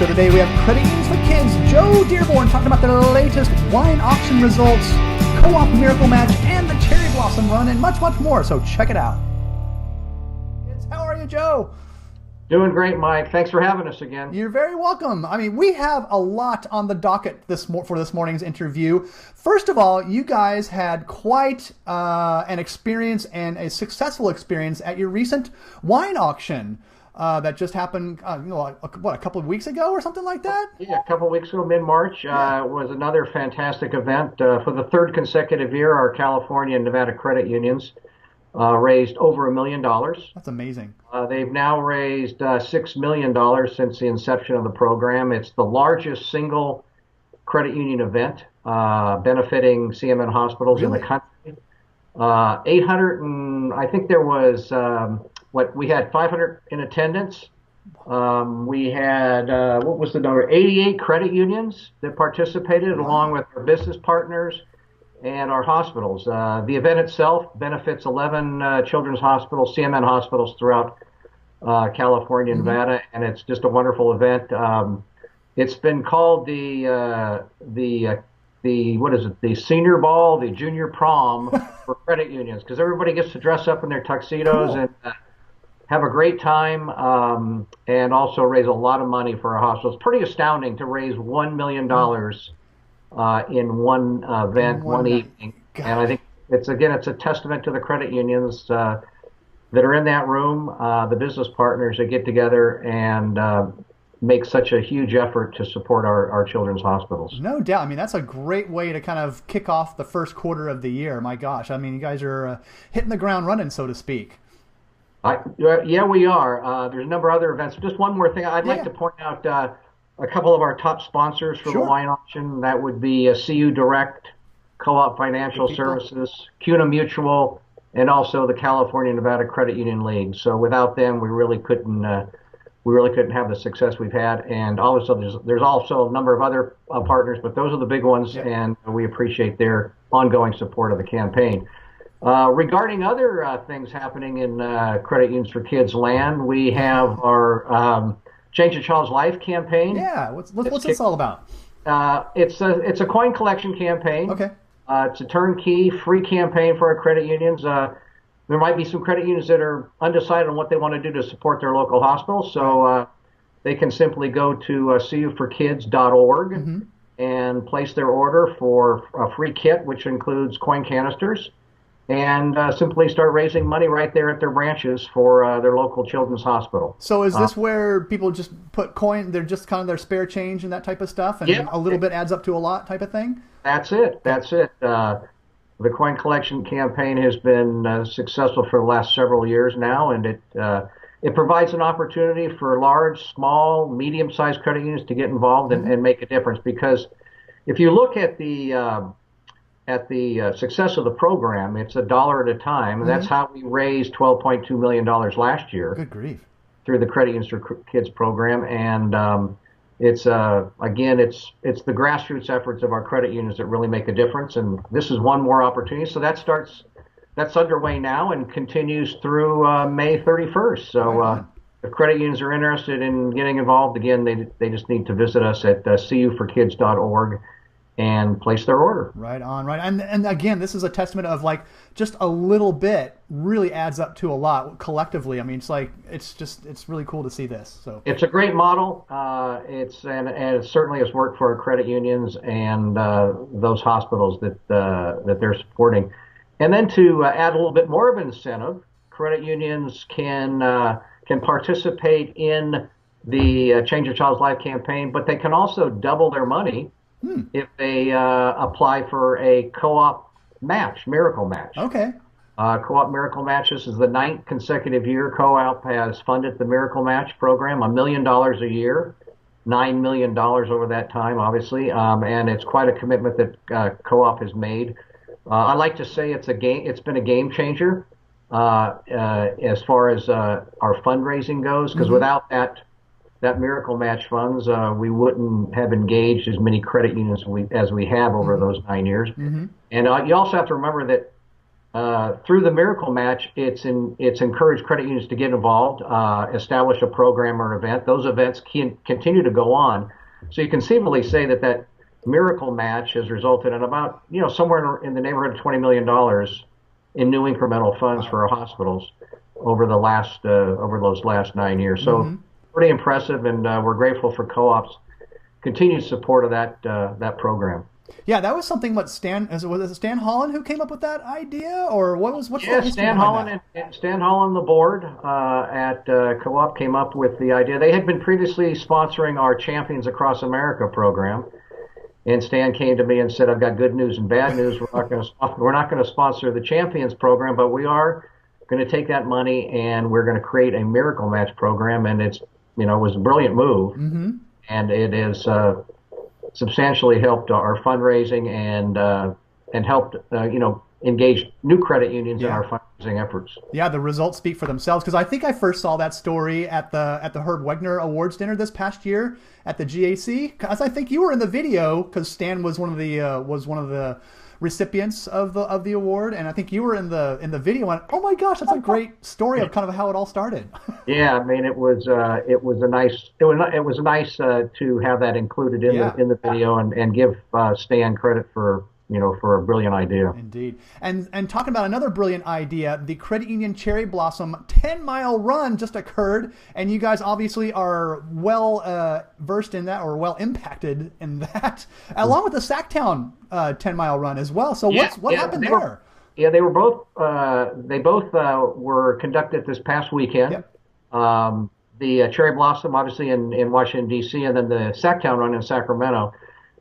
show today. We have Credit Unions for Kids, Joe Dearborn, talking about the latest wine auction results, co-op miracle match, and the cherry blossom run, and much, much more. So check it out. How are you, Joe? Doing great, Mike. Thanks for having us again. You're very welcome. I mean, we have a lot on the docket for this morning's interview. First of all, you guys had quite an experience and a successful experience at your recent wine auction that just happened, a couple of weeks ago or something like that? Yeah, a couple of weeks ago, mid-March, was another fantastic event. For the third consecutive year, our California and Nevada credit unions raised over $1 million. That's amazing. They've now raised $6 million since the inception of the program. It's the largest single credit union event benefiting CMN hospitals in the country. 800 and I think there was we had 500 in attendance. We had what was the number? 88 credit unions that participated, along with our business partners and our hospitals. The event itself benefits 11 children's hospitals, CMN hospitals throughout California and Nevada, and it's just a wonderful event. It's been called the senior ball, the junior prom for credit unions, because everybody gets to dress up in their tuxedos and have a great time, and also raise a lot of money for our hospitals. It's pretty astounding to raise $1 million in one event, one evening. God. And I think it's a testament to the credit unions that are in that room, the business partners that get together and make such a huge effort to support our children's hospitals. No doubt. I mean, that's a great way to kind of kick off the first quarter of the year. My gosh. I mean, you guys are hitting the ground running, so to speak. Yeah, we are. There's a number of other events. Just one more thing. I'd like to point out a couple of our top sponsors for the wine auction. That would be CU Direct, Co-op Financial Services, CUNA Mutual, and also the California Nevada Credit Union League. So without them, we really couldn't have the success we've had. And also there's also a number of other partners, but those are the big ones, and we appreciate their ongoing support of the campaign. Regarding other things happening in Credit Unions for Kids land, we have our Change a Child's Life campaign. Yeah, what's this all about? It's a coin collection campaign. Okay. It's a turnkey, free campaign for our credit unions. There might be some credit unions that are undecided on what they want to do to support their local hospitals, so they can simply go to CU4Kids.org and place their order for a free kit, which includes coin canisters, and simply start raising money right there at their branches for their local children's hospital. So is this where people just put coin, they're just kind of their spare change and that type of stuff, and a little bit adds up to a lot type of thing? That's it. The coin collection campaign has been successful for the last several years now, and it provides an opportunity for large, small, medium-sized credit unions to get involved and make a difference. Because if you look at the success of the program, it's $1 at a time, and that's how we raised $12.2 million last year. Good grief! Through the Credit Unions for Kids program, and it's the grassroots efforts of our credit unions that really make a difference, and this is one more opportunity. So that's underway now and continues through May 31st. So if credit unions are interested in getting involved, again, they just need to visit us at CU4Kids.org and place their order. Right on, right. And again, this is a testament of like just a little bit really adds up to a lot collectively. I mean, it's really cool to see this. So it's a great model. It certainly has worked for our credit unions and those hospitals that they're supporting. And then to add a little bit more of an incentive, credit unions can participate in the Change a Child's Life campaign, but they can also double their money if they apply for a co-op match, miracle match. Okay. Co-op miracle match. This is the 9th consecutive year co-op has funded the miracle match program, $1 million a year, $9 million over that time, obviously, and it's quite a commitment that co-op has made. I like to say it's been a game changer as far as our fundraising goes, because without that miracle match funds, we wouldn't have engaged as many credit unions as we have over those 9 years. And you also have to remember that through the Miracle Match, it's encouraged credit unions to get involved, establish a program or event. Those events can continue to go on. So you can conceivably say that that Miracle Match has resulted in about, somewhere in the neighborhood of $20 million in new incremental funds for our hospitals over those last 9 years. So pretty impressive, and we're grateful for co-op's continued support of that program. Yeah, that was something. What was it Stan Holland who came up with that idea, or what's the history Stan behind Holland that? and Stan Holland, the board at Co-op, came up with the idea. They had been previously sponsoring our Champions Across America program, and Stan came to me and said, "I've got good news and bad news. We're not going to sponsor the Champions program, but we are going to take that money and we're going to create a Miracle Match program." And it was a brilliant move, and it is. Substantially helped our fundraising and helped engage new credit unions in our fundraising efforts. Yeah, the results speak for themselves, because I think I first saw that story at the Herb Wegner Awards dinner this past year at the GAC, because I think you were in the video, because Stan was one of the recipients of the award, and I think you were in the video and, oh my gosh, that's a great story of kind of how it all started. Yeah, I mean, it was nice to have that included in the video and give Stan credit for a brilliant idea. Indeed. And talking about another brilliant idea, the Credit Union Cherry Blossom 10-mile run just occurred, and you guys obviously are well versed in that, or well impacted in that, along with the Sacktown 10-mile run as well. So what happened there? They both were conducted this past weekend. Yep. The Cherry Blossom, obviously, in Washington, D.C., and then the Sacktown run in Sacramento.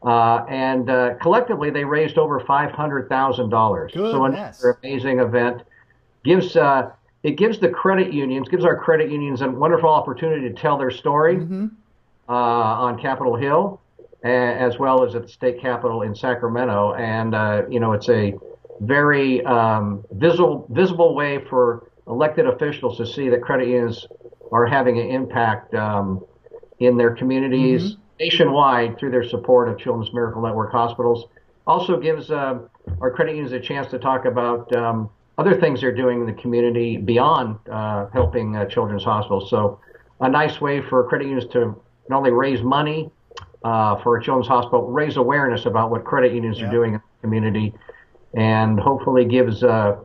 And collectively, they raised over $500,000. So another amazing event. It gives our credit unions a wonderful opportunity to tell their story on Capitol Hill, as well as at the state capitol in Sacramento. And it's a very visible way for elected officials to see that credit unions are having an impact in their communities. Nationwide through their support of Children's Miracle Network hospitals. Also gives our credit unions a chance to talk about other things they're doing in the community beyond helping children's hospitals. So a nice way for credit unions to not only raise money for a children's hospital, raise awareness about what credit unions are doing in the community, and hopefully gives our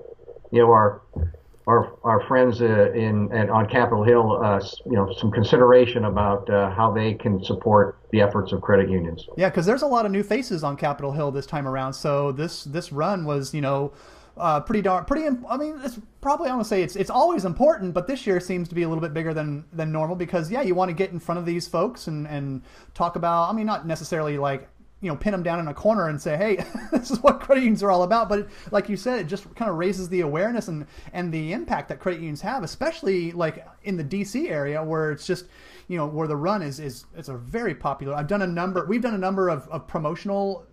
friends on Capitol Hill, some consideration about how they can support the efforts of credit unions. Yeah, because there's a lot of new faces on Capitol Hill this time around. So this run was, pretty. I mean, it's probably, I want to say it's always important, but this year seems to be a little bit bigger than normal, because you want to get in front of these folks and talk about. I mean, not necessarily like, pin them down in a corner and say, hey, this is what credit unions are all about. But like you said, it just kind of raises the awareness and the impact that credit unions have, especially like in the DC area, where it's just, where the run is it's a very popular. We've done a number of promotional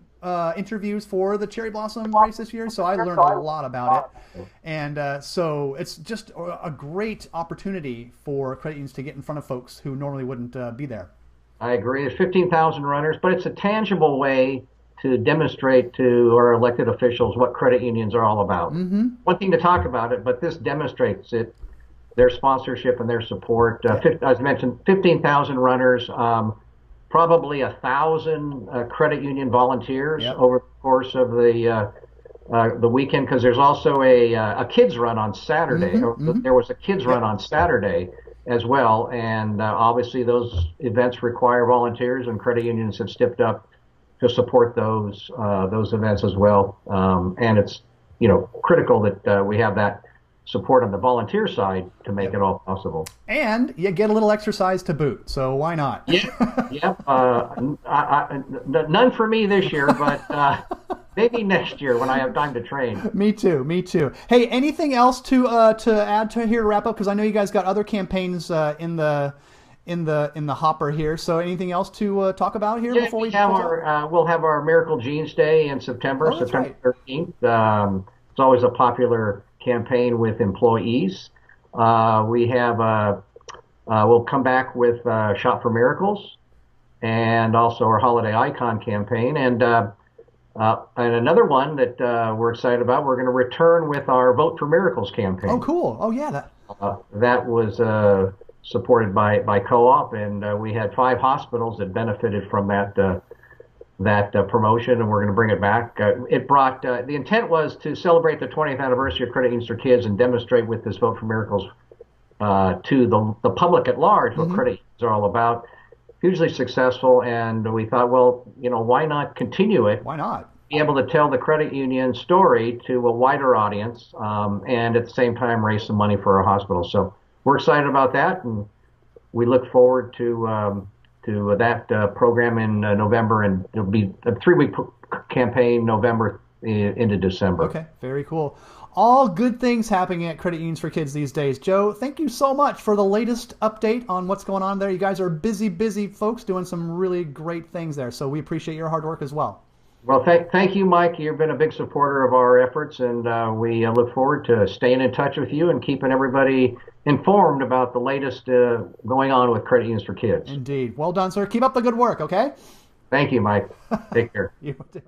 interviews for the Cherry Blossom race this year, so I learned a lot about it. And so it's just a great opportunity for credit unions to get in front of folks who normally wouldn't be there. I agree. There's 15,000 runners, but it's a tangible way to demonstrate to our elected officials what credit unions are all about. One thing to talk about it, but this demonstrates it, their sponsorship and their support. As mentioned, 15,000 runners, probably 1,000 credit union volunteers over the course of the weekend, because there's also a kids run on Saturday. There was a kids run on Saturday as well, and obviously those events require volunteers, and credit unions have stepped up to support those events as well. And it's critical that we have that support on the volunteer side to make it all possible. And you get a little exercise to boot, so why not? None for me this year, but maybe next year when I have time to train. Me too. Hey, anything else to add to here to wrap up? Because I know you guys got other campaigns in the hopper here. So anything else to talk about here before we we'll have our Miracle Jeans Day in September, September 13th. It's always a popular campaign with employees. We have we'll come back with Shop for Miracles, and also our Holiday Icon campaign. And And another one that we're excited about, we're going to return with our Vote for Miracles Oh, campaign. cool. Oh, yeah. That was supported by co-op, and we had 5 hospitals that benefited from that promotion, and we're going to bring it back. It brought the intent was to celebrate the 20th anniversary of Credit Unions for Kids and demonstrate with this Vote for Miracles to the public at large what Mm-hmm. credit unions are all about. Hugely successful, and we thought, well, why not continue it? Why not? Be able to tell the credit union story to a wider audience, and at the same time raise some money for our hospital. So we're excited about that, and we look forward to that program in November, and it'll be a 3-week campaign, November into December. Okay, very cool. All good things happening at Credit Unions for Kids these days. Joe, thank you so much for the latest update on what's going on there. You guys are busy, busy folks doing some really great things there. So we appreciate your hard work as well. Well, thank you, Mike. You've been a big supporter of our efforts, and we look forward to staying in touch with you and keeping everybody informed about the latest going on with Credit Unions for Kids. Indeed. Well done, sir. Keep up the good work, okay? Thank you, Mike. Take care. You too.